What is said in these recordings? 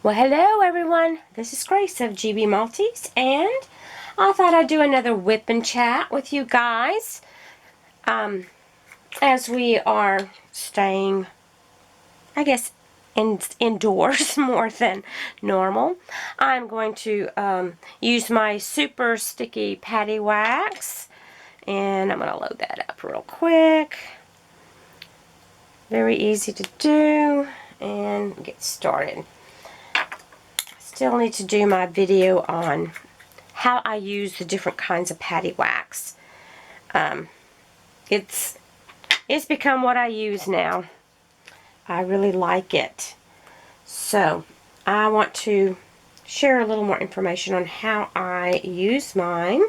Well, hello everyone. This is Grace of gbmaltese, and I thought I'd do another WIP and chat with you guys. As we are staying, I guess, indoors more than normal, I'm going to use my super sticky patty wax, and I'm going to load that up real quick. Very easy to do, and get started. Still need to do my video on how I use the different kinds of patty wax. It's become what I use now. I really like it. So I want to share a little more information on how I use mine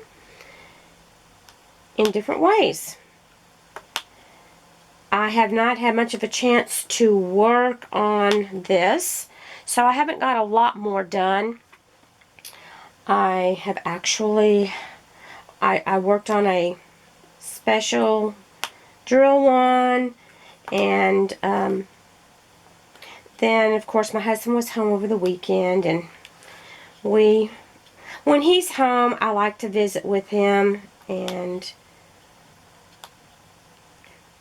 in different ways. I have not had much of a chance to work on this, so I haven't got a lot more done. I have actually, I worked on a special drill one, and then of course my husband was home over the weekend, and when he's home, I like to visit with him, and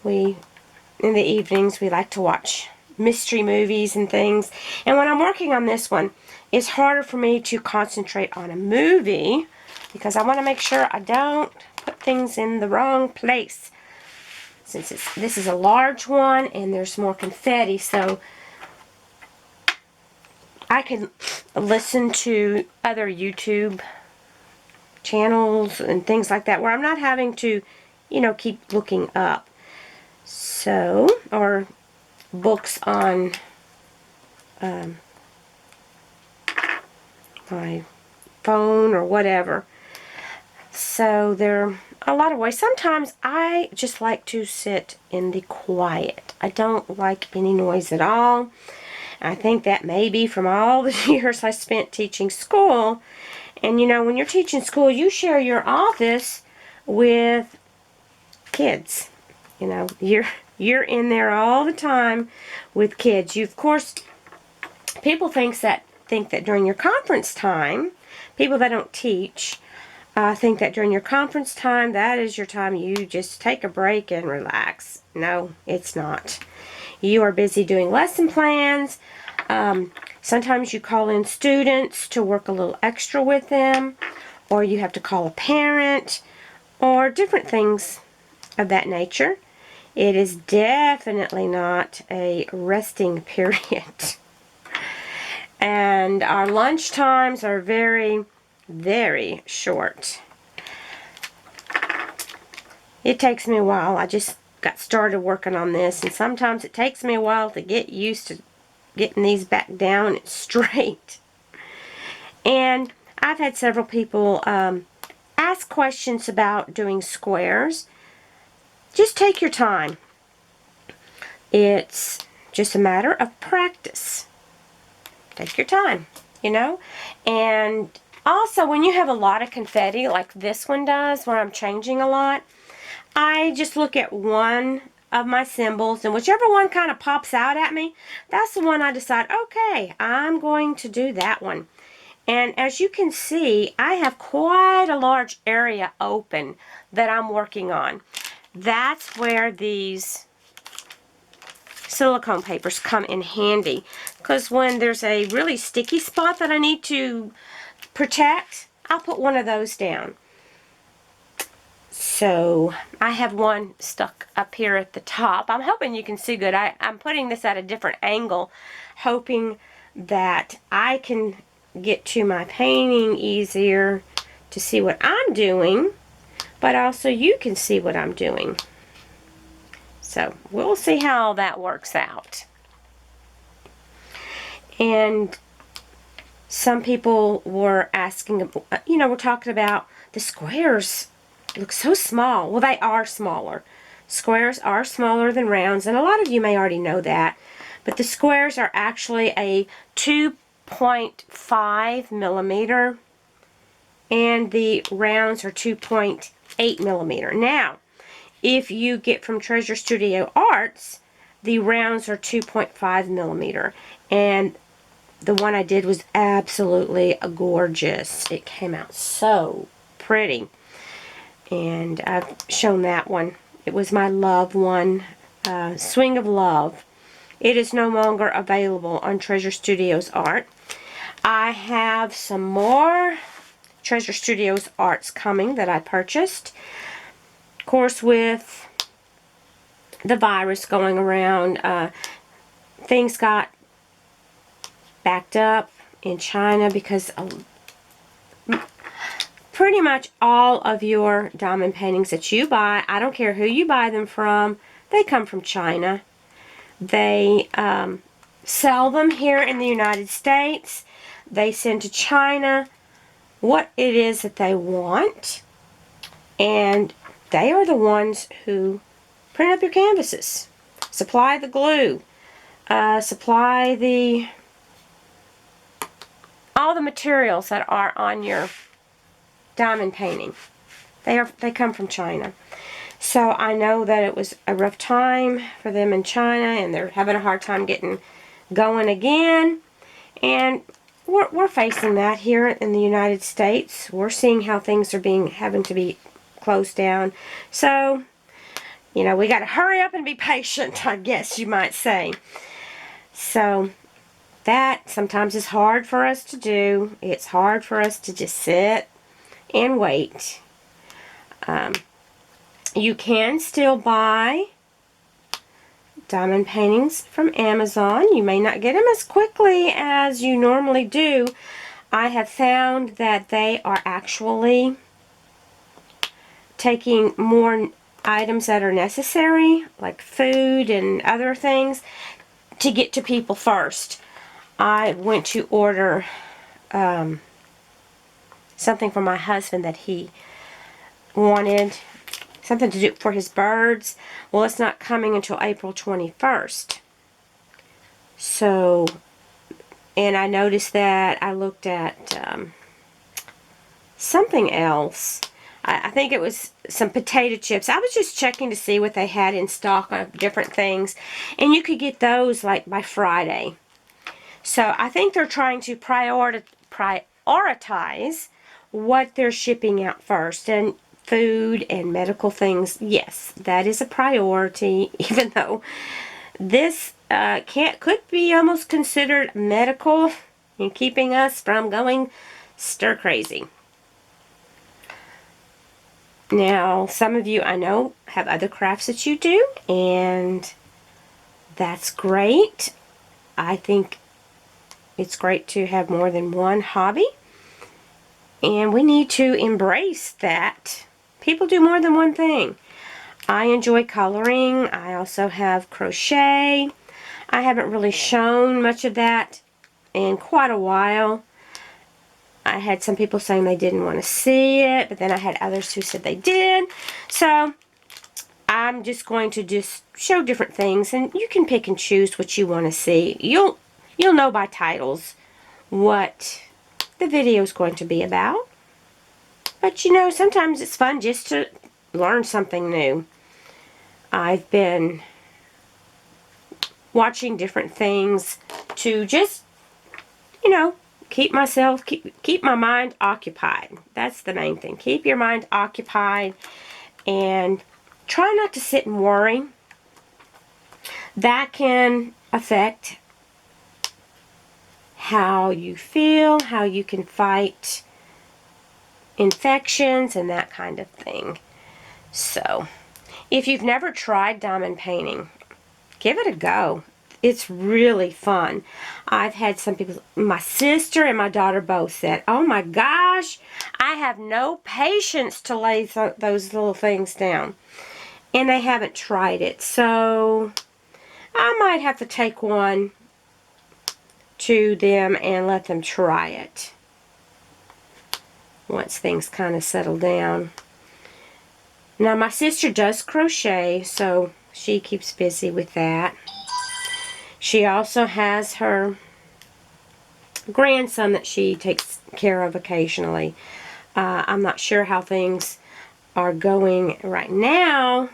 in the evenings we like to watch mystery movies and things. And when I'm working on this one, it's harder for me to concentrate on a movie because I want to make sure I don't put things in the wrong place. Since this is a large one and there's more confetti, so I can listen to other YouTube channels and things like that where I'm not having to, keep looking up. So, or books on my phone or whatever. So there are a lot of ways. Sometimes I just like to sit in the quiet. I don't like any noise at all. I think that may be from all the years I spent teaching school. And when you're teaching school, you share your office with kids. You're in there all the time with kids. Of course, people think that during your conference time, people that don't teach think that during your conference time, that is your time you just take a break and relax. No, it's not. You are busy doing lesson plans. Sometimes you call in students to work a little extra with them, or you have to call a parent, or different things of that nature. It is definitely not a resting period. And our lunch times are very, very short. It takes me a while. I just got started working on this, and sometimes it takes me a while to get used to getting these back down straight. And I've had several people ask questions about doing squares. Just take your time. It's just a matter of practice. Take your time, And also, when you have a lot of confetti, like this one does, where I'm changing a lot, I just look at one of my symbols, and whichever one kind of pops out at me, that's the one I decide, okay, I'm going to do that one. And as you can see, I have quite a large area open that I'm working on. That's where these silicone papers come in handy, because when there's a really sticky spot that I need to protect, I'll put one of those down. So I have one stuck up here at the top. I'm hoping you can see good. I'm putting this at a different angle, hoping that I can get to my painting easier to see what I'm doing, but also you can see what I'm doing. So we'll see how that works out. And some people were asking, we're talking about the squares look so small. Well, they are smaller. Squares are smaller than rounds, and a lot of you may already know that. But the squares are actually a 2.5 millimeter, and the rounds are 2.8 millimeter. Now, if you get from Treasure Studio Arts, the rounds are 2.5 millimeter. And the one I did was absolutely gorgeous. It came out so pretty. And I've shown that one. It was my love one, Swing of Love. It is no longer available on Treasure Studios Art. I have some more Treasure Studios Arts coming that I purchased. Of course, with the virus going around, things got backed up in China because pretty much all of your diamond paintings that you buy, I don't care who you buy them from, they come from China. They sell them here in the United States. They send to China what it is that they want, and they are the ones who print up your canvases, supply the glue, supply all the materials that are on your diamond painting. They come from China. So I know that it was a rough time for them in China, and they're having a hard time getting going again. And we're facing that here in the United States. We're seeing how things are having to be closed down. So, you know, we got to hurry up and be patient, I guess you might say. So that sometimes is hard for us to do. It's hard for us to just sit and wait. You can still buy diamond paintings from Amazon. You may not get them as quickly as you normally do. I have found that they are actually taking more items that are necessary, like food and other things, to get to people first. I went to order something for my husband that he wanted, something to do for his birds. Well, it's not coming until April 21st. So, and I noticed that I looked at something else. I think it was some potato chips. I was just checking to see what they had in stock of different things. And you could get those like by Friday. So I think they're trying to prioritize what they're shipping out first. And food and medical things, yes, that is a priority, even though this could be almost considered medical in keeping us from going stir crazy. Now, some of you I know have other crafts that you do, and that's great. I think it's great to have more than one hobby, and we need to embrace that. People do more than one thing. I enjoy coloring. I also have crochet. I haven't really shown much of that in quite a while. I had some people saying they didn't want to see it, but then I had others who said they did. So I'm just going to show different things, and you can pick and choose what you want to see. You'll know by titles what the video is going to be about. But you know, sometimes it's fun just to learn something new. I've been watching different things to just, you know, keep my mind occupied. That's the main thing. Keep your mind occupied and try not to sit and worry. That can affect how you feel, how you can fight infections and that kind of thing. So, if you've never tried diamond painting, give it a go. It's really fun. I've had some people, my sister and my daughter both said, oh my gosh, I have no patience to lay those little things down. And they haven't tried it. So, I might have to take one to them and let them try it once things kind of settle down. Now, my sister does crochet, so she keeps busy with that. She also has her grandson that she takes care of occasionally. I'm not sure how things are going right now,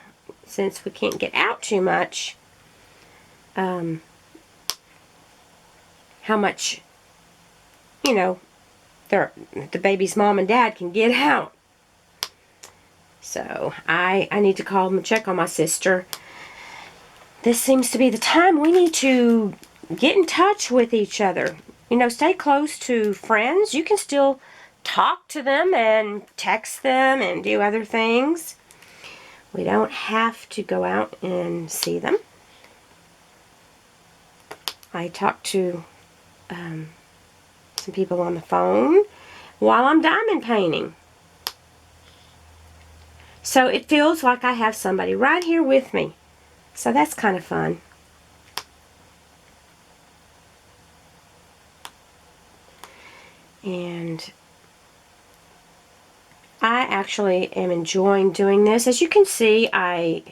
since we can't get out too much. How much you know, the baby's mom and dad can get out. So I need to call them and check on my sister. This seems to be the time we need to get in touch with each other. You know, stay close to friends. You can still talk to them and text them and do other things. We don't have to go out and see them. I talk to some people on the phone while I'm diamond painting. So it feels like I have somebody right here with me. So that's kind of fun. And I actually am enjoying doing this. As you can see, I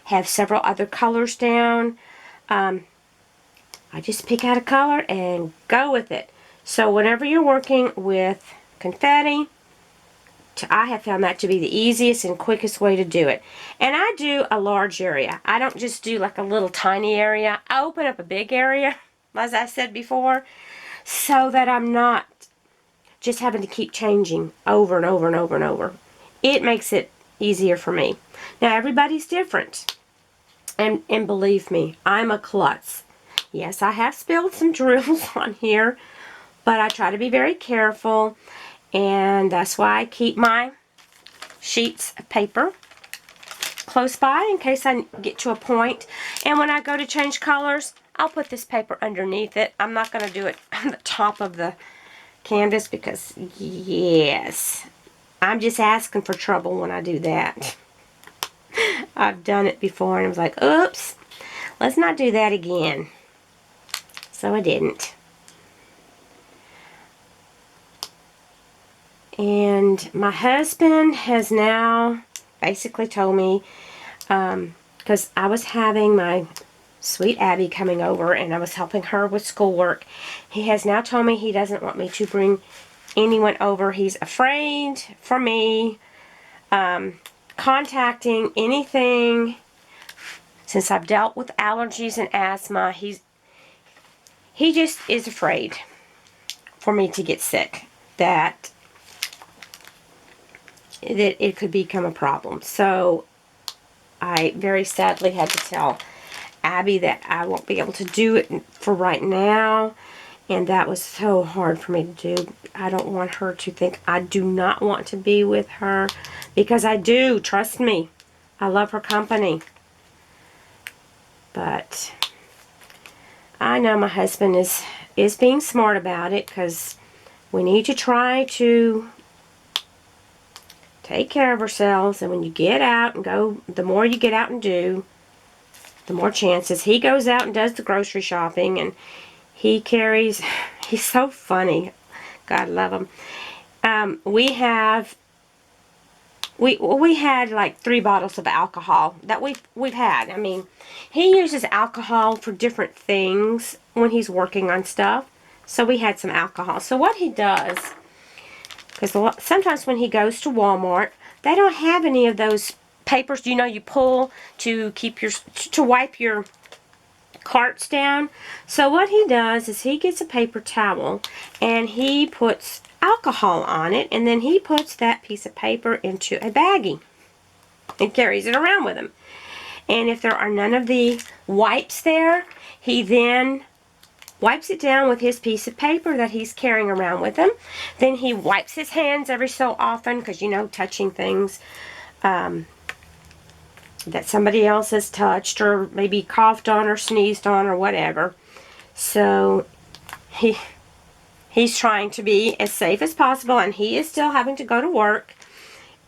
have several other colors down. I just pick out a color and go with it. So whenever you're working with confetti, I have found that to be the easiest and quickest way to do it. And I do a large area. I don't just do like a little tiny area. I open up a big area, as I said before, so that I'm not just having to keep changing over and over and over and over. It makes it easier for me. Now everybody's different. And believe me, I'm a klutz. Yes, I have spilled some drills on here, but I try to be very careful, and that's why I keep my sheets of paper close by in case I get to a point. And when I go to change colors, I'll put this paper underneath it. I'm not going to do it on the top of the canvas because, yes, I'm just asking for trouble when I do that. I've done it before and I was like, oops, let's not do that again. So I didn't. And my husband has now basically told me, because I was having my sweet Abby coming over and I was helping her with schoolwork. He has now told me he doesn't want me to bring anyone over. He's afraid for me contacting anything. Since I've dealt with allergies and asthma, he just is afraid for me to get sick, that it could become a problem. So I very sadly had to tell Abby that I won't be able to do it for right now, and that was so hard for me to do. I don't want her to think I do not want to be with her, because I do. Trust me, I love her company. But I know my husband is being smart about it, because we need to try to take care of ourselves. And when you get out and go, the more you get out and do, the more chances. He goes out and does the grocery shopping, and he carries, he's so funny. God love him. We had like 3 bottles of alcohol that we've had. I mean, he uses alcohol for different things when he's working on stuff. So we had some alcohol. So what he does, because sometimes when he goes to Walmart, they don't have any of those papers, you pull to keep to wipe your carts down. So what he does is he gets a paper towel and he puts alcohol on it, and then he puts that piece of paper into a baggie and carries it around with him. And if there are none of the wipes there, he then wipes it down with his piece of paper that he's carrying around with him. Then he wipes his hands every so often, because touching things that somebody else has touched or maybe coughed on or sneezed on or whatever. So he's trying to be as safe as possible, and he is still having to go to work.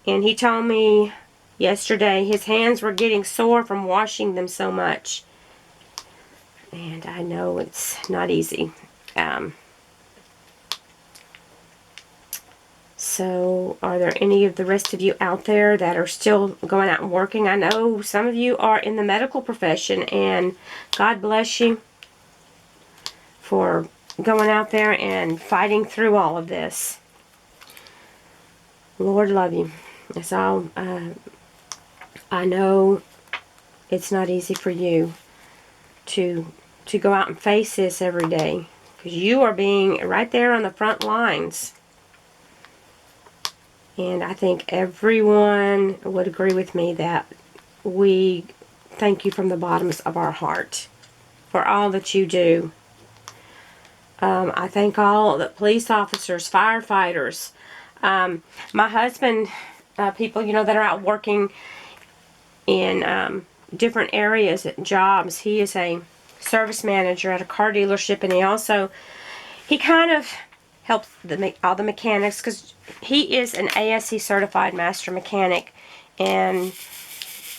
And he told me yesterday his hands were getting sore from washing them so much. And I know it's not easy. So are there any of the rest of you out there that are still going out and working? I know some of you are in the medical profession, and God bless you for going out there and fighting through all of this. Lord love you. That's all. I know it's not easy for you to go out and face this every day. because you are being right there on the front lines. And I think everyone would agree with me that we thank you from the bottoms of our heart for all that you do. I thank all the police officers, firefighters, my husband, people, you know, that are out working in different areas at jobs. He is a service manager at a car dealership, and he kind of helps all the mechanics, because he is an ASE certified master mechanic in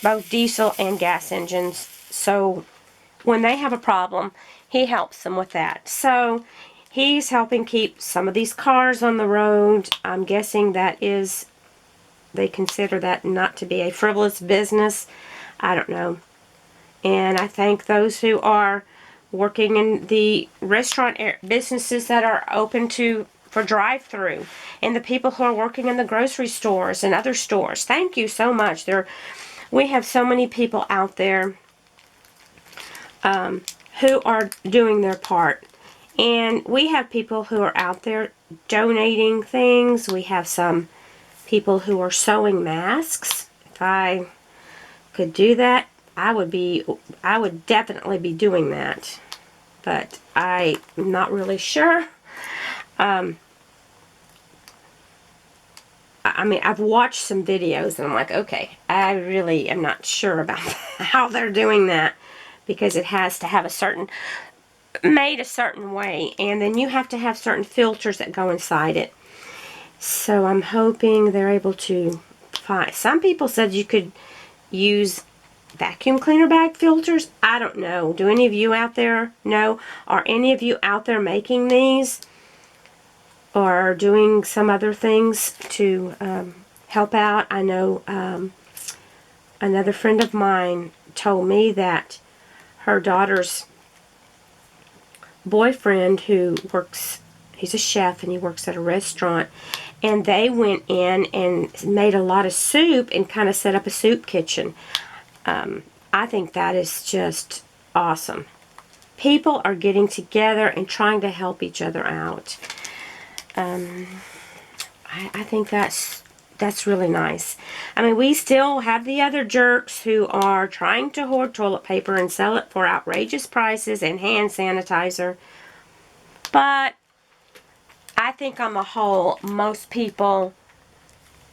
both diesel and gas engines. So when they have a problem, he helps them with that. So he's helping keep some of these cars on the road. I'm guessing they consider that not to be a frivolous business. I don't know. And I thank those who are working in the restaurant businesses that are open for drive-through, and the people who are working in the grocery stores and other stores. Thank you so much. We have so many people out there who are doing their part. And we have people who are out there donating things. We have some people who are sewing masks. If I could do that, I would definitely be doing that. But I'm not really sure. I mean, I've watched some videos and I'm like, okay, I really am not sure about how they're doing that, because it has to have made a certain way, and then you have to have certain filters that go inside it. So I'm hoping they're able to find. Some people said you could use vacuum cleaner bag filters. I don't know. Do any of you out there know? Are any of you out there making these, or doing some other things to help out? I know another friend of mine told me that her daughter's boyfriend, he's a chef and he works at a restaurant, and they went in and made a lot of soup and kind of set up a soup kitchen. I think that is just awesome. People are getting together and trying to help each other out. I think that's really nice. I mean, we still have the other jerks who are trying to hoard toilet paper and sell it for outrageous prices, and hand sanitizer. But I think on the whole, most people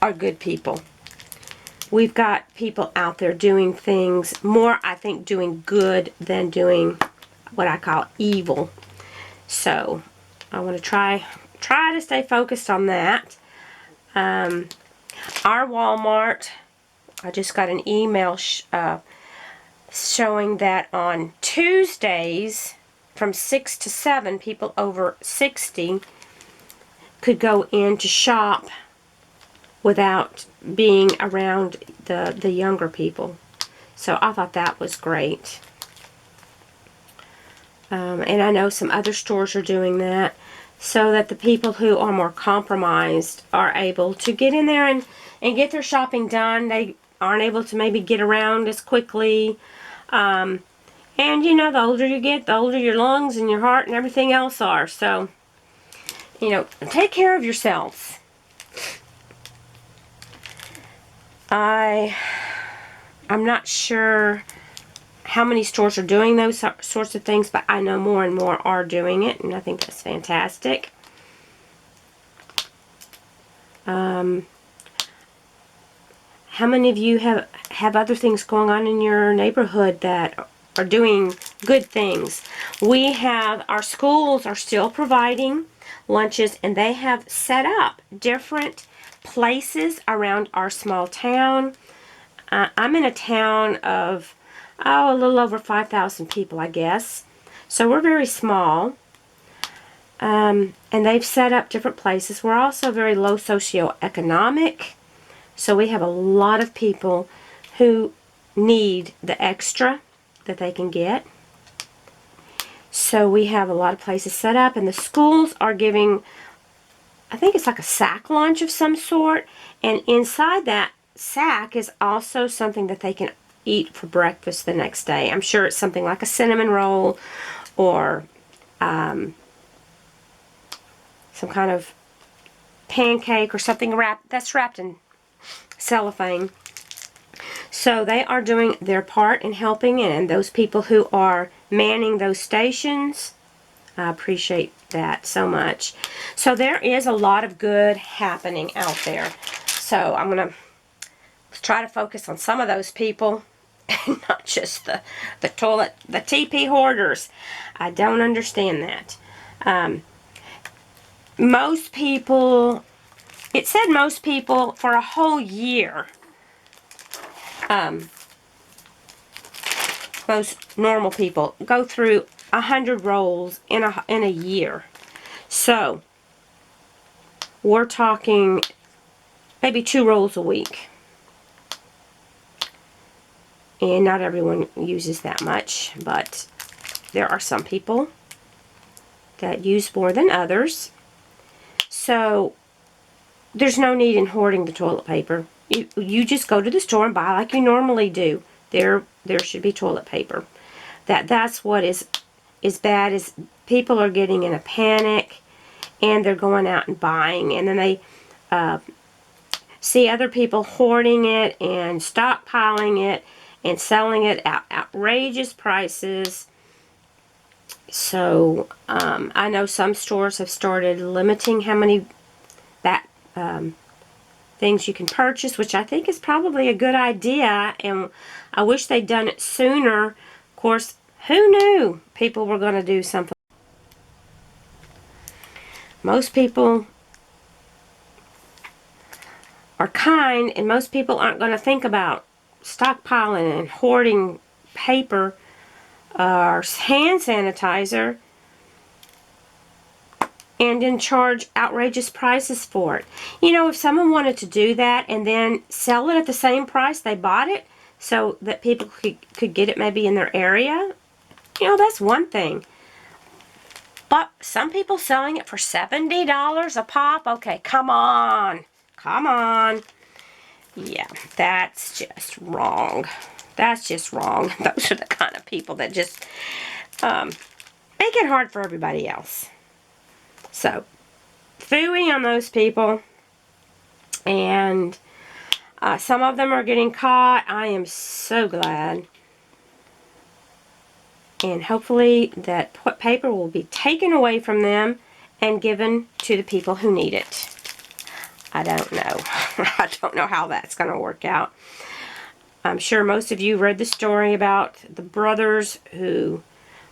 are good people. We've got people out there doing things more, I think, doing good than doing what I call evil. So I want to try to stay focused on that. Our Walmart, I just got an email showing that on Tuesdays from 6 to 7, people over 60 could go in to shop without being around the younger people. So I thought that was great. And I know some other stores are doing that, so that the people who are more compromised are able to get in there and get their shopping done. They aren't able to maybe get around as quickly. And you know, the older you get, the older your lungs and your heart and everything else are. So, you know, take care of yourselves. I'm not sure how many stores are doing those sorts of things, but I know more and more are doing it, and I think that's fantastic. How many of you have other things going on in your neighborhood that are doing good things? Our schools are still providing lunches, and they have set up different places around our small town. I'm in a town of, a little over 5,000 people, I guess. So we're very small. And they've set up different places. We're also very low socioeconomic. So we have a lot of people who need the extra that they can get. So we have a lot of places set up, and the schools are giving, I think it's like a sack lunch of some sort, and inside that sack is also something that they can eat for breakfast the next day. I'm sure it's something like a cinnamon roll, or some kind of pancake or something that's wrapped in cellophane. So they are doing their part in helping, and those people who are manning those stations, I appreciate that so much. So there is a lot of good happening out there. So I'm going to try to focus on some of those people and not just the TP hoarders. I don't understand that. Most people, it said most people for a whole year, most normal people go through 100 rolls in a year. So we're talking maybe 2 rolls a week. And not everyone uses that much, but there are some people that use more than others. So there's no need in hoarding the toilet paper. You just go to the store and buy like you normally do. There should be toilet paper. That's what is bad, is people are getting in a panic and they're going out and buying, and then they see other people hoarding it and stockpiling it and selling it at outrageous prices. So I know some stores have started limiting how many things you can purchase, which I think is probably a good idea, and I wish they'd done it sooner. Of course, who knew people were going to do something? Most people are kind, and most people aren't going to think about stockpiling and hoarding paper or hand sanitizer and then charge outrageous prices for it. You know, if someone wanted to do that and then sell it at the same price they bought it so that people could get it maybe in their area, you know, that's one thing. But some people selling it for $70 a pop? Okay, come on. Come on. Yeah, that's just wrong. That's just wrong. Those are the kind of people that just make it hard for everybody else. So, phooey on those people. And some of them are getting caught. I am so glad. And hopefully that paper will be taken away from them and given to the people who need it. I don't know. I don't know how that's going to work out. I'm sure most of you read the story about the brothers who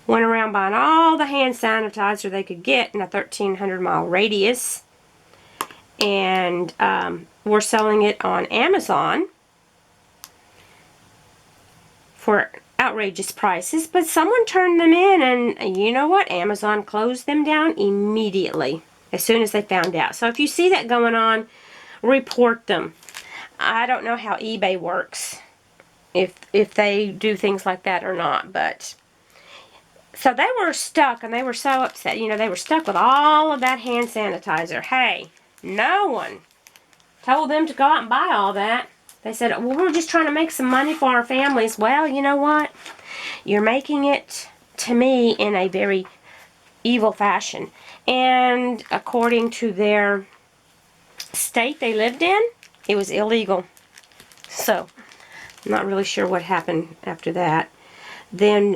went around buying all the hand sanitizer they could get in a 1,300-mile radius. And were selling it on Amazon for outrageous prices, but someone turned them in, and you know what? Amazon closed them down immediately as soon as they found out. So if you see that going on, report them. I don't know how eBay works, if they do things like that or not, but so they were stuck, and they were so upset. You know, they were stuck with all of that hand sanitizer. Hey, no one told them to go out and buy all that. They said, well, we're just trying to make some money for our families. Well, you know what? You're making it, to me, in a very evil fashion. And according to their state they lived in, it was illegal. So, I'm not really sure what happened after that. Then,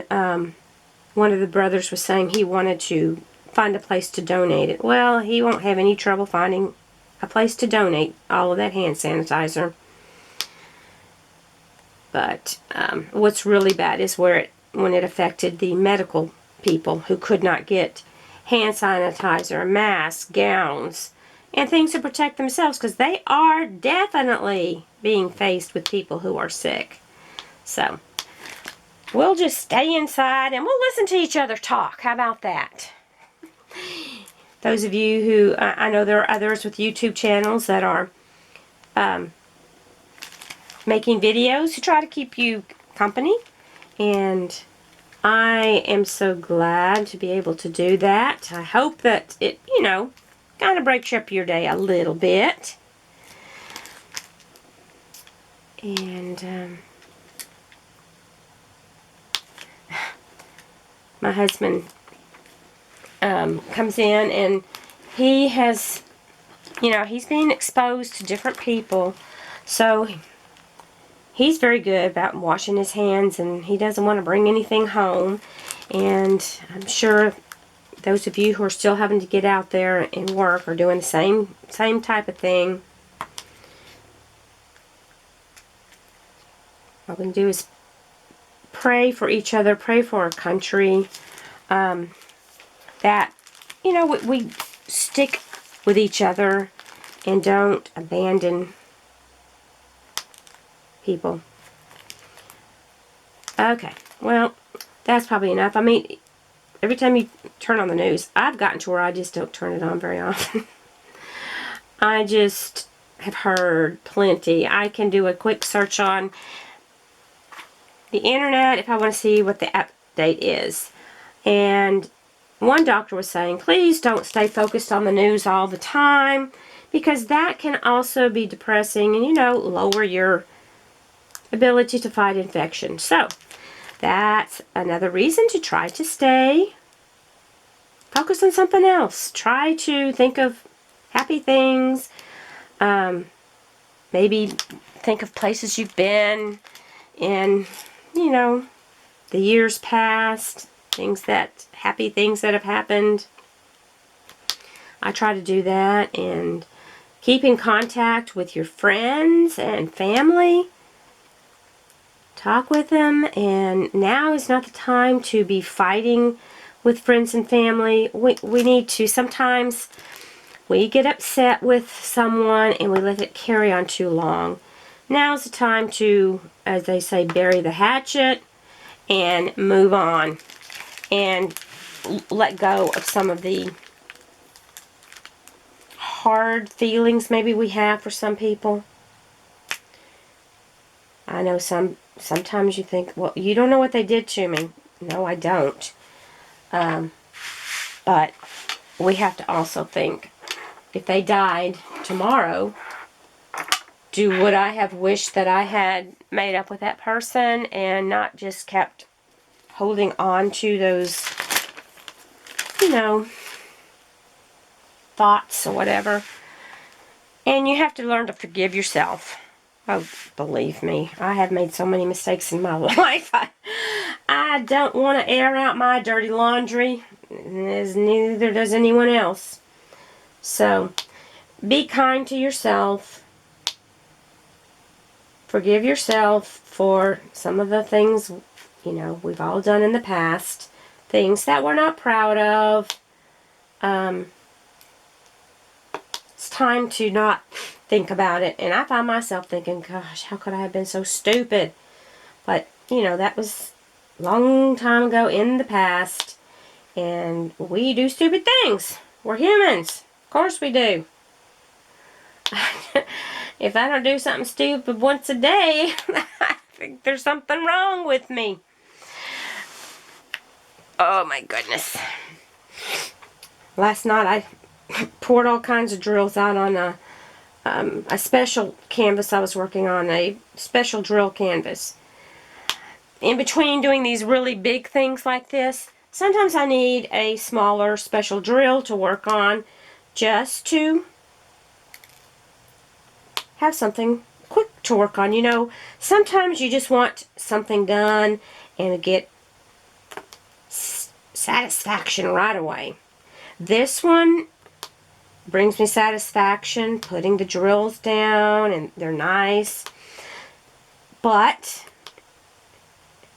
one of the brothers was saying he wanted to find a place to donate it. Well, he won't have any trouble finding a place to donate all of that hand sanitizer. But what's really bad is when it affected the medical people who could not get hand sanitizer, masks, gowns, and things to protect themselves, because they are definitely being faced with people who are sick. So, we'll just stay inside and we'll listen to each other talk. How about that? Those of you who, I know there are others with YouTube channels that are making videos to try to keep you company, and I am so glad to be able to do that. I hope that it, you know, kind of breaks up your day a little bit. And my husband comes in and he has, you know, he's being exposed to different people. So he's very good about washing his hands, and he doesn't want to bring anything home. And I'm sure those of you who are still having to get out there and work are doing the same type of thing. All we can do is pray for each other, pray for our country, that, you know, we stick with each other and don't abandon people. Okay, well, that's probably enough. I mean, every time you turn on the news, I've gotten to where I just don't turn it on very often. I just have heard plenty. I can do a quick search on the internet if I want to see what the update is. And one doctor was saying, please don't stay focused on the news all the time, because that can also be depressing and, you know, lower your ability to fight infection. So that's another reason to try to stay focused on something else. Try to think of happy things. Maybe think of places you've been in, you know, the years past, happy things that have happened. I try to do that, and keep in contact with your friends and family. Talk with them, and now is not the time to be fighting with friends and family. We need to, sometimes we get upset with someone and we let it carry on too long. Now's the time to, as they say, bury the hatchet and move on and let go of some of the hard feelings maybe we have for some people. I know sometimes you think, well, you don't know what they did to me. No, I don't. But we have to also think, if they died tomorrow, would I have wished that I had made up with that person and not just kept holding on to those, you know, thoughts or whatever. And you have to learn to forgive yourself. Oh, believe me, I have made so many mistakes in my life. I don't want to air out my dirty laundry, as neither does anyone else. So, be kind to yourself. Forgive yourself for some of the things, you know, we've all done in the past. Things that we're not proud of. It's time to not think about it. And I find myself thinking, gosh, how could I have been so stupid? But, you know, that was a long time ago in the past. And we do stupid things. We're humans. Of course we do. If I don't do something stupid once a day, I think there's something wrong with me. Oh my goodness. Last night I poured all kinds of drills out on a special canvas I was working on, a special drill canvas. In between doing these really big things like this, sometimes I need a smaller special drill to work on, just to have something quick to work on. You know, sometimes you just want something done and get satisfaction right away. This one brings me satisfaction, putting the drills down, and they're nice. But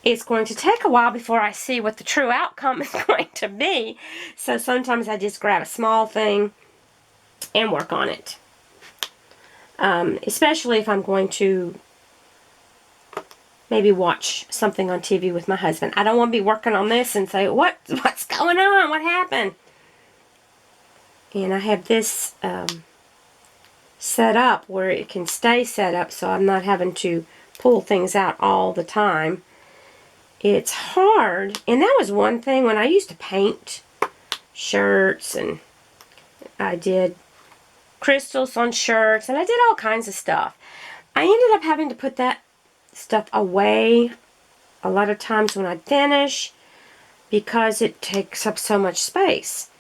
it's going to take a while before I see what the true outcome is going to be. So sometimes I just grab a small thing and work on it. Especially if I'm going to maybe watch something on TV with my husband. I don't want to be working on this and say, what's going on? What happened? And I have this set up where it can stay set up so I'm not having to pull things out all the time. It's hard, and that was one thing when I used to paint shirts, and I did crystals on shirts, and I did all kinds of stuff. I ended up having to put that stuff away a lot of times when I finish because it takes up so much space.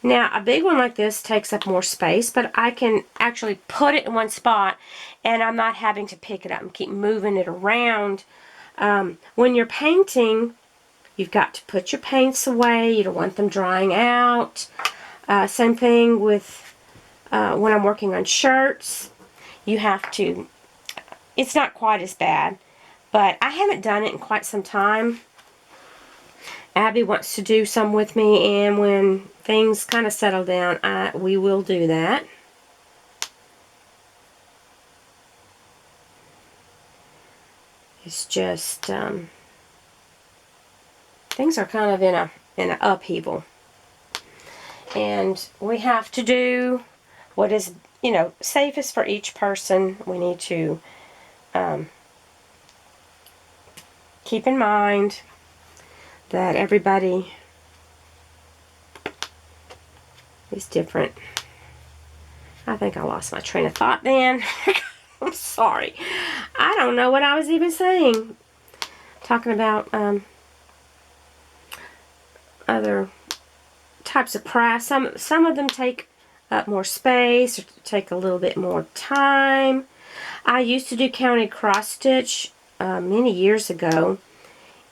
Now, a big one like this takes up more space, but I can actually put it in one spot, and I'm not having to pick it up and keep moving it around. When you're painting, you've got to put your paints away. You don't want them drying out. Same thing with when I'm working on shirts. You have to, it's not quite as bad, but I haven't done it in quite some time. Abby wants to do some with me, and when things kind of settle down, we will do that. It's just, things are kind of in an upheaval. And we have to do what is, you know, safest for each person. We need to keep in mind that everybody is different. I think I lost my train of thought then. I'm sorry. I don't know what I was even saying. Talking about other types of crafts. Some of them take up more space or take a little bit more time. I used to do counted cross stitch many years ago,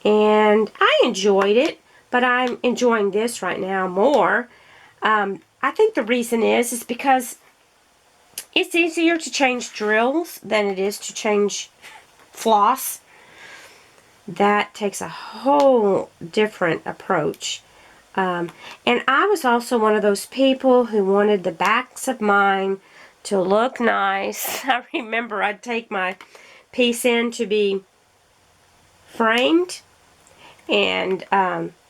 and I enjoyed it, but I'm enjoying this right now more. I think the reason is because it's easier to change drills than it is to change floss. That takes a whole different approach. And I was also one of those people who wanted the backs of mine to look nice. I remember I'd take my piece in to be framed, and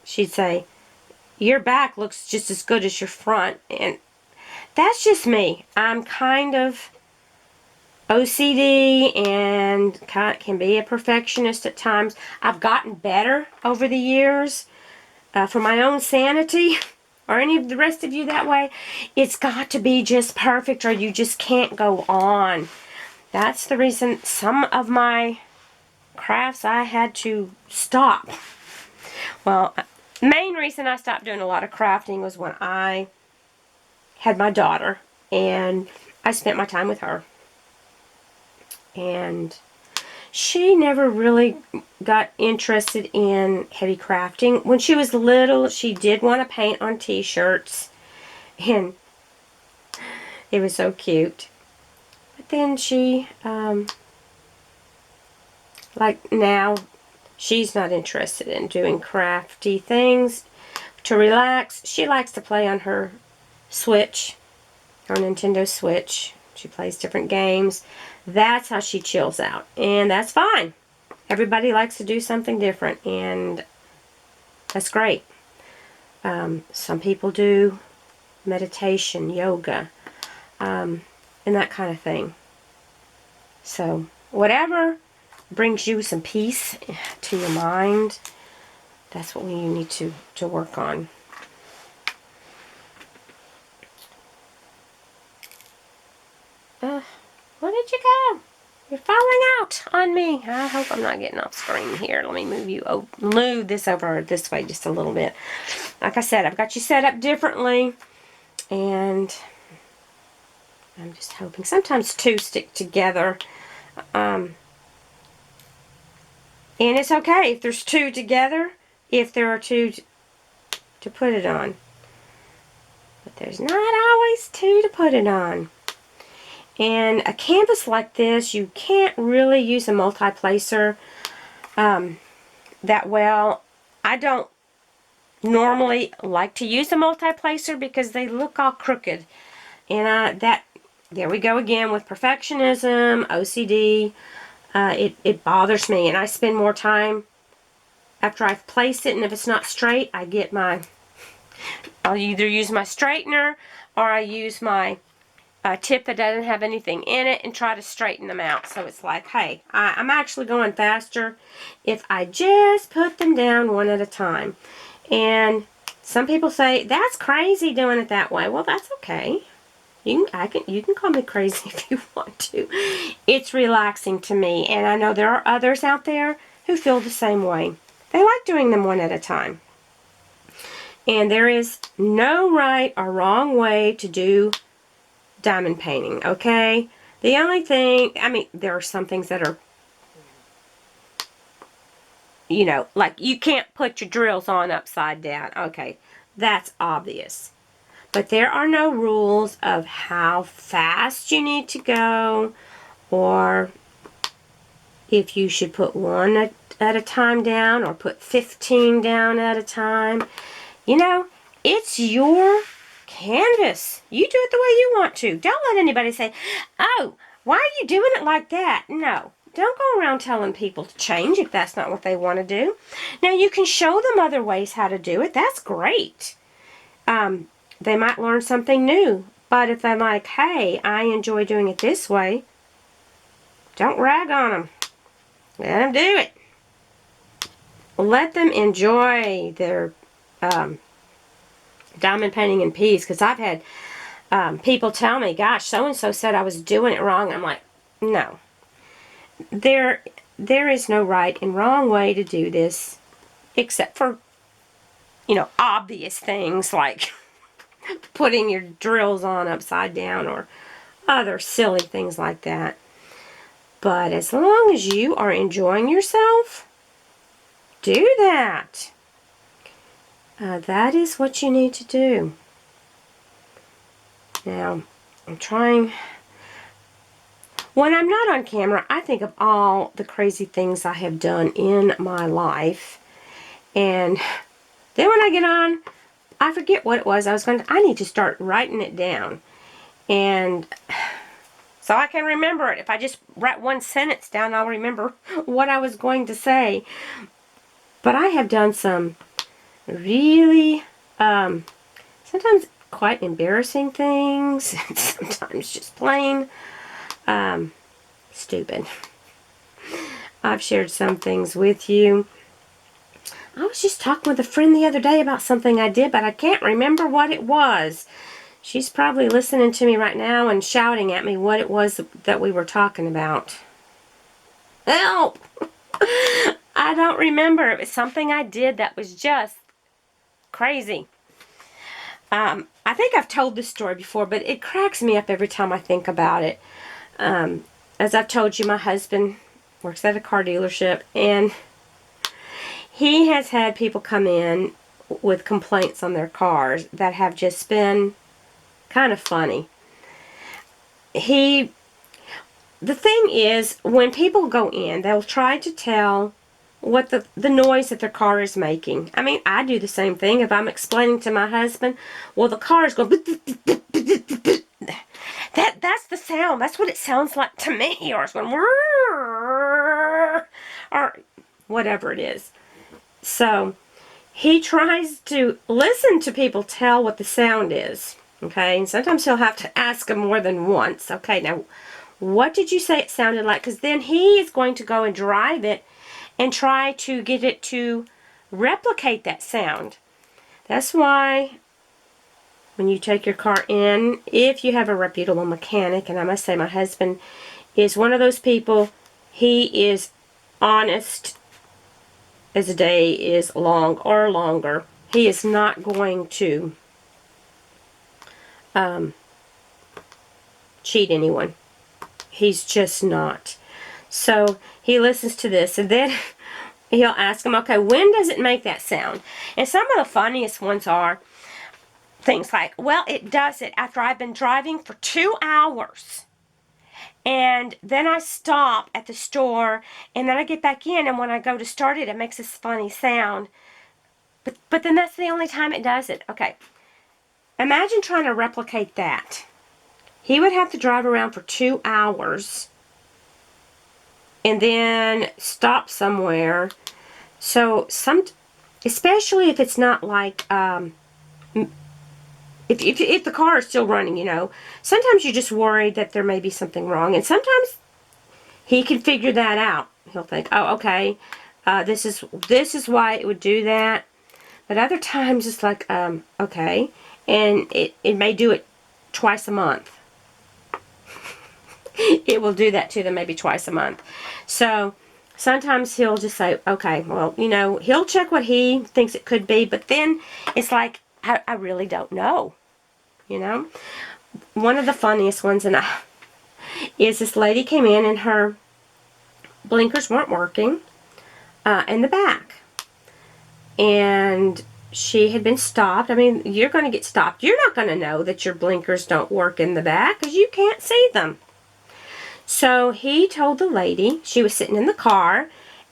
she'd say, your back looks just as good as your front. And that's just me. I'm kind of OCD and can be a perfectionist at times. I've gotten better over the years. For my own sanity, or any of the rest of you that way, it's got to be just perfect or you just can't go on. That's the reason some of my crafts I had to stop. Well, main reason I stopped doing a lot of crafting was when I had my daughter and I spent my time with her. And she never really got interested in heavy crafting. When she was little, she did want to paint on t-shirts, and it was so cute. But then she, like now, she's not interested in doing crafty things. To relax, she likes to play on her Switch, her Nintendo Switch. She plays different games. That's how she chills out, and that's fine. Everybody likes to do something different, and that's great. Some people do meditation, yoga, and that kind of thing. So whatever brings you some peace to your mind, that's what you need to work on. Where did you go? You're falling out on me. I hope I'm not getting off screen here. Let me move this over this way just a little bit. Like I said, I've got you set up differently, and I'm just hoping. Sometimes two stick together, and it's okay if there's two together, if there are two to put it on. But there's not always two to put it on. And a canvas like this, you can't really use a multi-placer that well. I don't normally like to use a multi-placer because they look all crooked. And there we go again with perfectionism, OCD. It bothers me, and I spend more time after I've placed it, and if it's not straight, I'll either use my straightener or I use my tip that doesn't have anything in it and try to straighten them out. So it's like, hey, I'm actually going faster if I just put them down one at a time. And some people say, that's crazy doing it that way. Well, that's okay. You can call me crazy if you want to. It's relaxing to me, and I know there are others out there who feel the same way. They like doing them one at a time. And there is no right or wrong way to do diamond painting, okay? The only thing, I mean, there are some things that are, you know, like you can't put your drills on upside down. Okay, that's obvious. But there are no rules of how fast you need to go, or if you should put one at a time down or put 15 down at a time. You know, it's your canvas. You do it the way you want to. Don't let anybody say, oh, why are you doing it like that? No. Don't go around telling people to change if that's not what they want to do. Now, you can show them other ways how to do it. That's great. They might learn something new. But if they're like, hey, I enjoy doing it this way, don't rag on them. Let them do it. Let them enjoy their diamond painting in peace. Because I've had people tell me, gosh, so-and-so said I was doing it wrong. I'm like, no. There is no right and wrong way to do this, except for, you know, obvious things like putting your drills on upside down or other silly things like that. But as long as you are enjoying yourself, do that. That is what you need to do. Now, I'm trying... When I'm not on camera, I think of all the crazy things I have done in my life. And then when I get on, I forget what it was. I need to start writing it down. And so I can remember it. If I just write one sentence down, I'll remember what I was going to say. But I have done some really, sometimes quite embarrassing things. Sometimes just plain stupid. I've shared some things with you. I was just talking with a friend the other day about something I did, but I can't remember what it was. She's probably listening to me right now and shouting at me what it was that we were talking about. Help! I don't remember. It was something I did that was just crazy. I think I've told this story before, but it cracks me up every time I think about it. As I've told you, my husband works at a car dealership, and he has had people come in with complaints on their cars that have just been kind of funny. The thing is, when people go in, they'll try to tell what the noise that their car is making. I mean, I do the same thing. If I'm explaining to my husband, well, the car is going... That's the sound. That's what it sounds like to me. Or it's going... Or whatever it is. So, he tries to listen to people tell what the sound is. Okay? And sometimes he'll have to ask them more than once. Okay, now, what did you say it sounded like? Because then he is going to go and drive it and try to get it to replicate that sound. That's why when you take your car in, if you have a reputable mechanic, and I must say my husband is one of those people, he is honest as a day is long or longer. He is not going to cheat anyone. He's just not. So he listens to this, and then he'll ask him, okay, when does it make that sound? And some of the funniest ones are things like, well, it does it after I've been driving for 2 hours. And then I stop at the store, and then I get back in, and when I go to start it, it makes this funny sound. But then that's the only time it does it. Okay. Imagine trying to replicate that. He would have to drive around for 2 hours and then stop somewhere. So, especially if it's not like, if the car is still running, you know, sometimes you're just worried that there may be something wrong. And sometimes he can figure that out. He'll think, oh, okay, this is why it would do that. But other times it's like, okay, and it may do it twice a month. It will do that to them maybe twice a month. So sometimes he'll just say, okay, well, you know, he'll check what he thinks it could be, but then it's like, I really don't know, you know. One of the funniest ones is this lady came in and her blinkers weren't working in the back. And she had been stopped. I mean, you're going to get stopped. You're not going to know that your blinkers don't work in the back because you can't see them. So he told the lady, she was sitting in the car,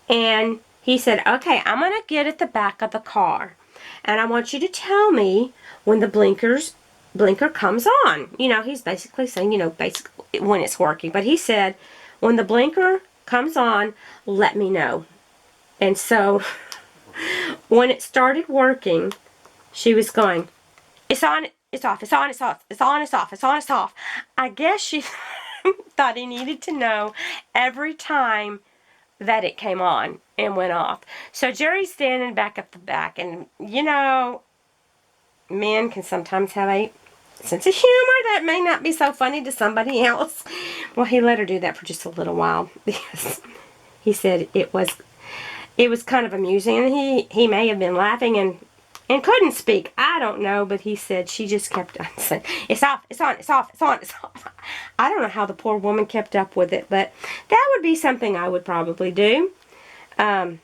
and he said, okay, I'm going to get at the back of the car, and I want you to tell me when the blinker comes on. You know, he's basically saying, you know, basically when it's working. But he said, when the blinker comes on, let me know. And so when it started working, she was going, it's on, it's off, it's on, it's off, it's on, it's off, it's on, it's off. I guess she thought he needed to know every time that it came on and went off. So Jerry's standing back at the back, and you know, men can sometimes have a sense of humor that may not be so funny to somebody else. Well, he let her do that for just a little while because he said it was kind of amusing, and he may have been laughing and couldn't speak. I don't know, but he said she just kept on saying, it's off, it's on, it's off, it's on, it's off. I don't know how the poor woman kept up with it, but that would be something I would probably do. But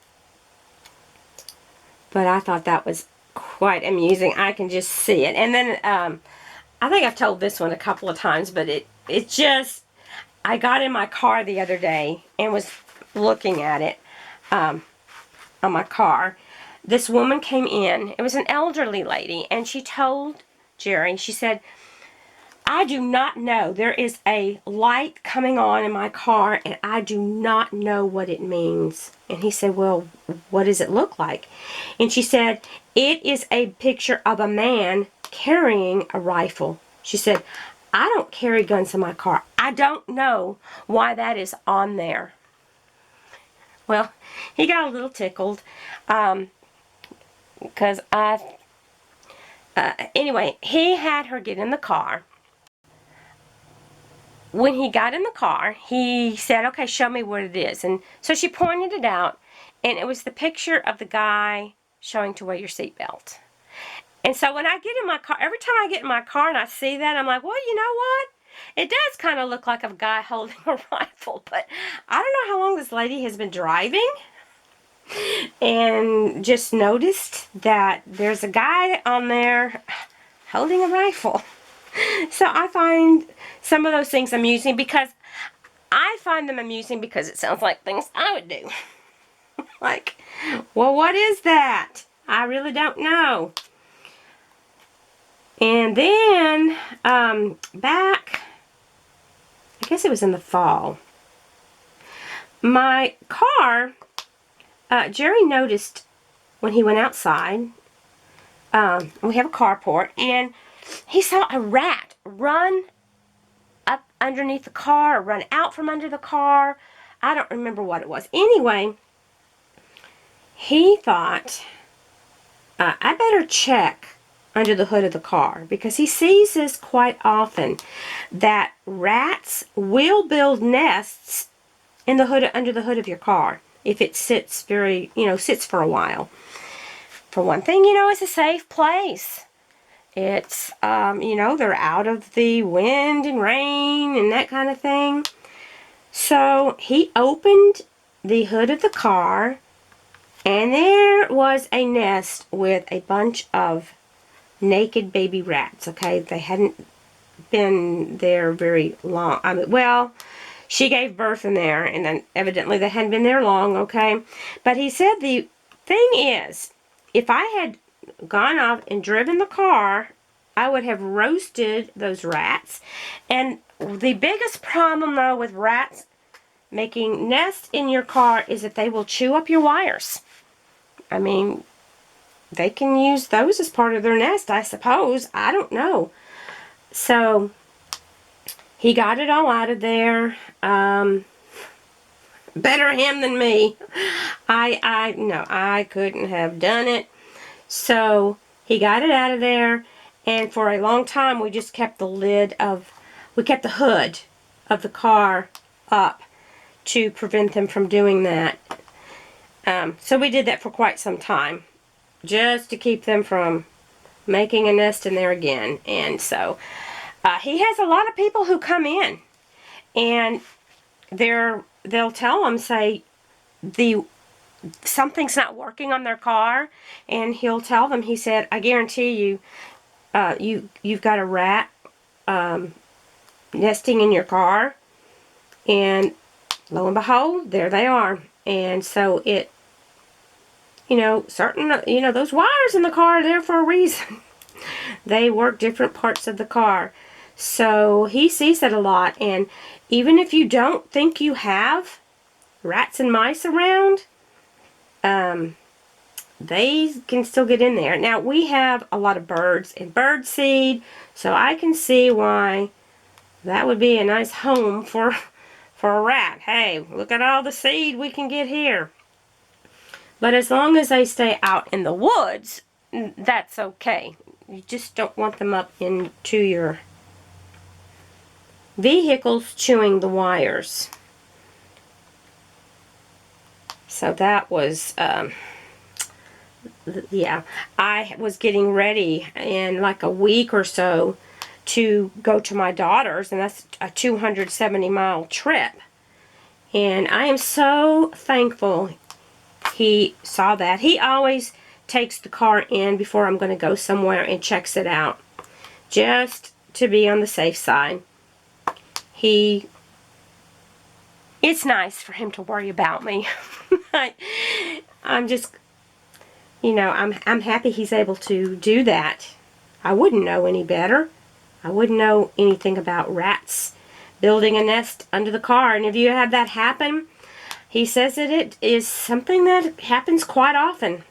I thought that was quite amusing. I can just see it. And then I think I've told this one a couple of times, but it just, I got in my car the other day and was looking at it on my car. This woman came in. It was an elderly lady, and she told Jerry, she said, I do not know. There is a light coming on in my car, and I do not know what it means. And he said, well, what does it look like? And she said, it is a picture of a man carrying a rifle. She said, I don't carry guns in my car. I don't know why that is on there. Well, he got a little tickled. Because anyway, he had her get in the car. When he got in the car, he said, okay, show me what it is. And so she pointed it out, and it was the picture of the guy showing to wear your seatbelt. And so when I get in my car, every time I get in my car and I see that, I'm like, well, you know what? It does kind of look like a guy holding a rifle, but I don't know how long this lady has been driving. And just noticed that there's a guy on there holding a rifle. So I find some of those things amusing because I find them amusing because it sounds like things I would do. Like, well, what is that? I really don't know. And then back, I guess it was in the fall, my car, Jerry noticed when he went outside, we have a carport, and he saw a rat run up underneath the car, or run out from under the car. I don't remember what it was. Anyway, he thought, I better check under the hood of the car, because he sees this quite often, that rats will build nests in the hood, under the hood of your car, if it sits sits for a while. For one thing, it's a safe place. It's, they're out of the wind and rain and that kind of thing. So he opened the hood of the car, and there was a nest with a bunch of naked baby rats, okay? They hadn't been there very long. Well, she gave birth in there, and then evidently they hadn't been there long, okay? But he said the thing is, if I had gone off and driven the car, I would have roasted those rats. And the biggest problem, though, with rats making nests in your car is that they will chew up your wires. I mean, they can use those as part of their nest, I suppose. I don't know. So he got it all out of there. Better him than me. No, I couldn't have done it. So he got it out of there, and for a long time we just kept the hood of the car up to prevent them from doing that. So we did that for quite some time, just to keep them from making a nest in there again. And so he has a lot of people who come in, and they'll tell him, say, something's not working on their car, and he'll tell them, he said, I guarantee you, you've got a rat nesting in your car. And lo and behold, there they are. And so it, those wires in the car are there for a reason. They work different parts of the car. So he sees it a lot. And even if you don't think you have rats and mice around, they can still get in there. Now, we have a lot of birds and bird seed, so I can see why that would be a nice home for a rat. Hey, look at all the seed we can get here. But as long as they stay out in the woods, that's okay. You just don't want them up into your vehicles chewing the wires. So that was, yeah. I was getting ready in like a week or so to go to my daughter's, and that's a 270-mile trip. And I am so thankful he saw that. He always takes the car in before I'm going to go somewhere and checks it out, just to be on the safe side. It's nice for him to worry about me. I'm just, I'm happy he's able to do that. I wouldn't know any better. I wouldn't know anything about rats building a nest under the car. And if you have that happen, he says that it is something that happens quite often.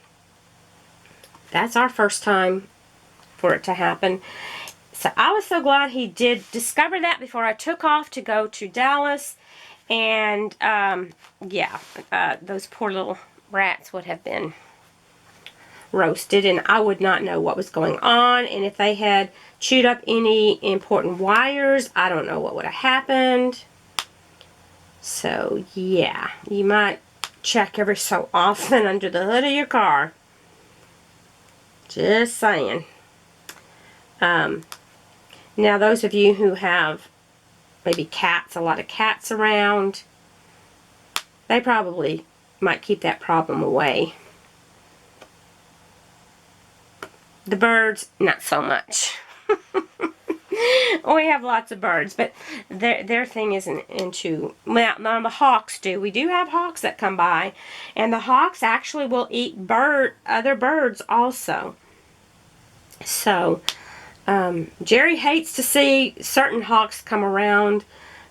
That's our first time for it to happen. So I was so glad he did discover that before I took off to go to Dallas. And, those poor little rats would have been roasted, and I would not know what was going on. And if they had chewed up any important wires, I don't know what would have happened. So, yeah, you might check every so often under the hood of your car. Just saying. Now, those of you who have maybe cats, a lot of cats around, they probably might keep that problem away. The birds, not so much. We have lots of birds, but their thing isn't into, well, none of the hawks do. We do have hawks that come by, and the hawks actually will eat other birds also. So, Jerry hates to see certain hawks come around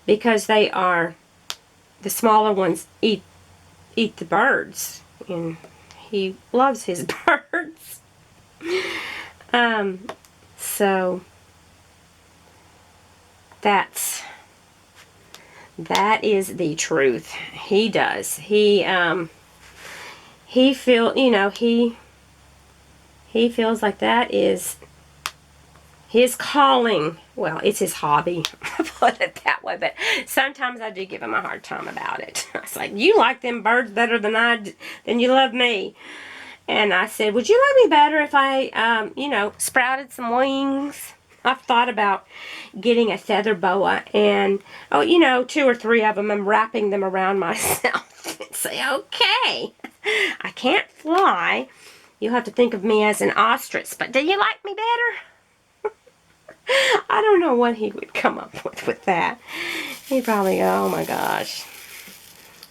because the smaller ones eat the birds, and he loves his birds. So that is the truth. He does. He feels like that is his calling. Well, it's his hobby. I put it that way, but sometimes I do give him a hard time about it. I was like, you like them birds better than you love me. And I said, would you like me better if I, sprouted some wings? I've thought about getting a feather boa and, 2 or 3 of them, and wrapping them around myself and say, okay, I can't fly. You'll have to think of me as an ostrich, but do you like me better? I don't know what he would come up with that. He'd probably go, oh my gosh.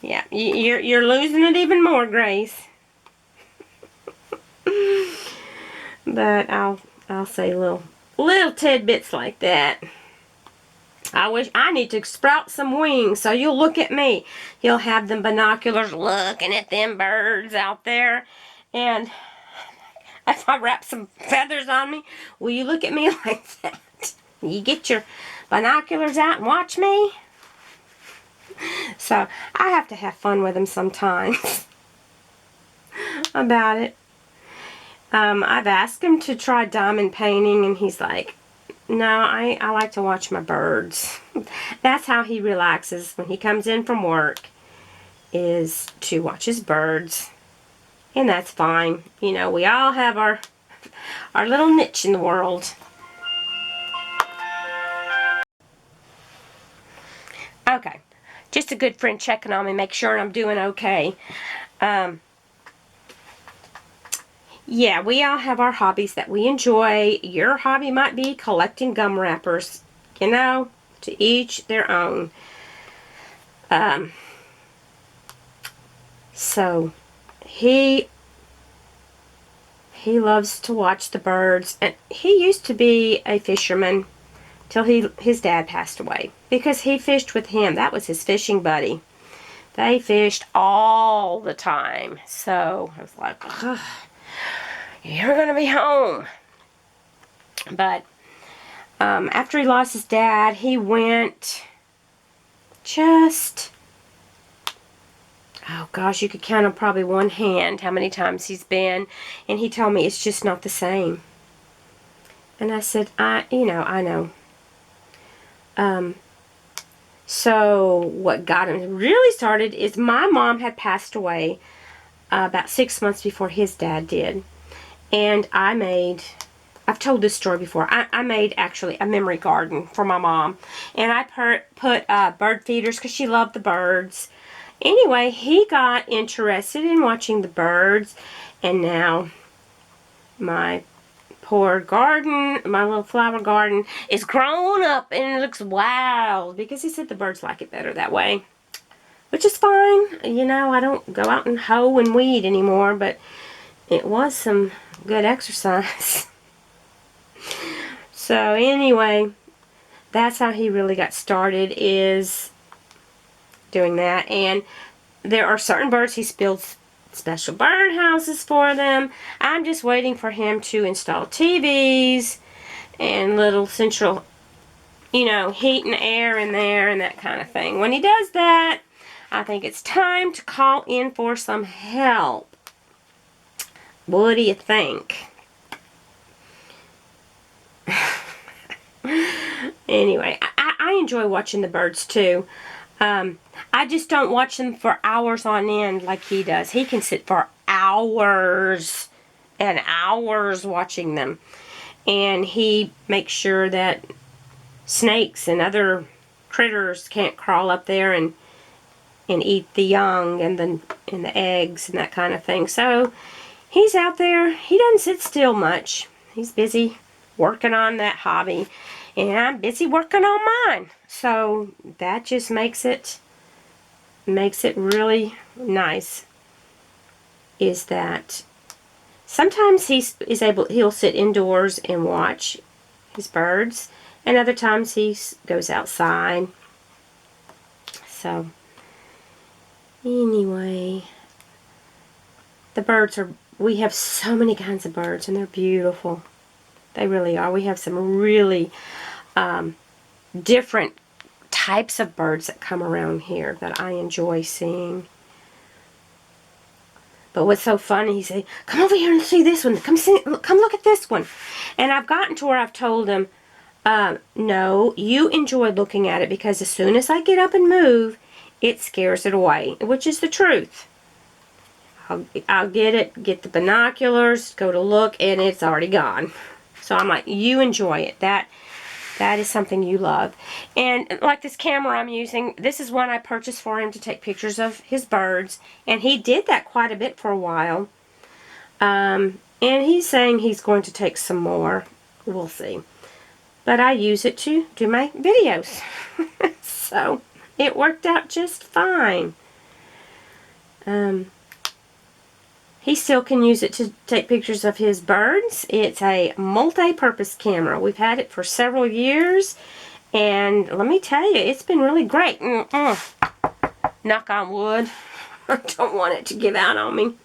Yeah, you're losing it even more, Grace. But I'll say little tidbits like that. I need to sprout some wings, so you'll look at me. He'll have them binoculars looking at them birds out there, and if I wrap some feathers on me, will you look at me like that? You get your binoculars out and watch me? So I have to have fun with him sometimes about it. I've asked him to try diamond painting, and he's like, no, I like to watch my birds. That's how he relaxes when he comes in from work, is to watch his birds. And that's fine. You know, we all have our little niche in the world. Okay. Just a good friend checking on me, make sure I'm doing okay. Yeah, we all have our hobbies that we enjoy. Your hobby might be collecting gum wrappers. You know, to each their own. So, he loves to watch the birds. And he used to be a fisherman till his dad passed away. Because he fished with him. That was his fishing buddy. They fished all the time. So, I was like, ugh, you're going to be home. But after he lost his dad, he went just, oh gosh, you could count on probably one hand how many times he's been. And he told me it's just not the same. And I said, I know. So what got him really started is my mom had passed away about 6 months before his dad did. And I've told this story before. I made actually a memory garden for my mom. And I put bird feeders because she loved the birds. Anyway, he got interested in watching the birds. And now my poor garden, my little flower garden, is grown up and it looks wild. Because he said the birds like it better that way. Which is fine. You know, I don't go out and hoe and weed anymore. But it was some good exercise. So anyway, that's how he really got started, is doing that. And there are certain birds he builds special bird houses for them. I'm just waiting for him to install TVs and little central, you know, heat and air in there and that kind of thing. When he does that, I think it's time to call in for some help. What do you think? Anyway, I enjoy watching the birds too. I just don't watch them for hours on end like he does. He can sit for hours and hours watching them. And he makes sure that snakes and other critters can't crawl up there and eat the young and the eggs and that kind of thing. So he's out there. He doesn't sit still much. He's busy working on that hobby, and I'm busy working on mine. So that just makes it really nice, is that sometimes he'll sit indoors and watch his birds, and other times he goes outside. So anyway, the birds we have so many kinds of birds, and they're beautiful. They really are. We have some really different types of birds that come around here that I enjoy seeing. But what's so funny, he said, come over here and see this one. Come look at this one. And I've gotten to where I've told him, no, you enjoy looking at it, because as soon as I get up and move, it scares it away, which is the truth. I'll get the binoculars, go to look, and it's already gone. So I'm like, you enjoy it. That is something you love. And like this camera I'm using, this is one I purchased for him to take pictures of his birds. And he did that quite a bit for a while. And he's saying he's going to take some more. We'll see. But I use it to do my videos. So it worked out just fine. He still can use it to take pictures of his birds. It's a multi-purpose camera. We've had it for several years, and let me tell you, it's been really great. Knock on wood. I don't want it to give out on me.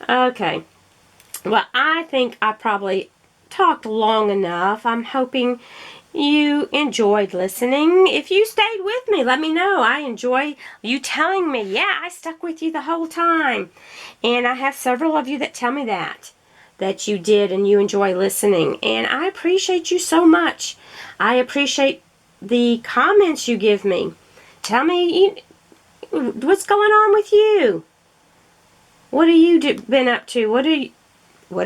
Okay. Well, I think I probably talked long enough. I'm hoping you enjoyed listening. If you stayed with me, let me know. I enjoy you telling me, yeah, I stuck with you the whole time. And I have several of you that tell me that you did and you enjoy listening. And I appreciate you so much. I appreciate the comments you give me. Tell me what's going on with you. What have you been up to? What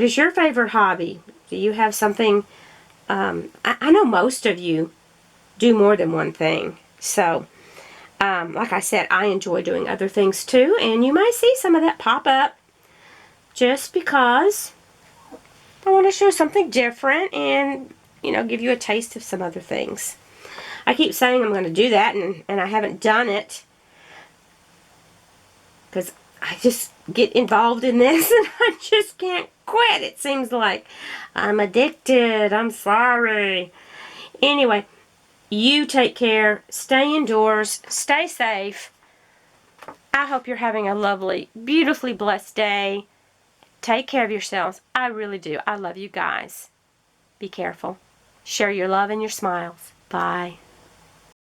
is your favorite hobby? Do you have something? I know most of you do more than one thing. So, like I said, I enjoy doing other things too, and you might see some of that pop up just because I want to show something different and, you know, give you a taste of some other things. I keep saying I'm going to do that, and I haven't done it because I just get involved in this and I just can't quit. It seems like I'm addicted. I'm sorry. Anyway, you take care. Stay indoors. Stay safe. I hope you're having a lovely, beautifully blessed day. Take care of yourselves. I really do. I love you guys. Be careful. Share your love and your smiles. Bye.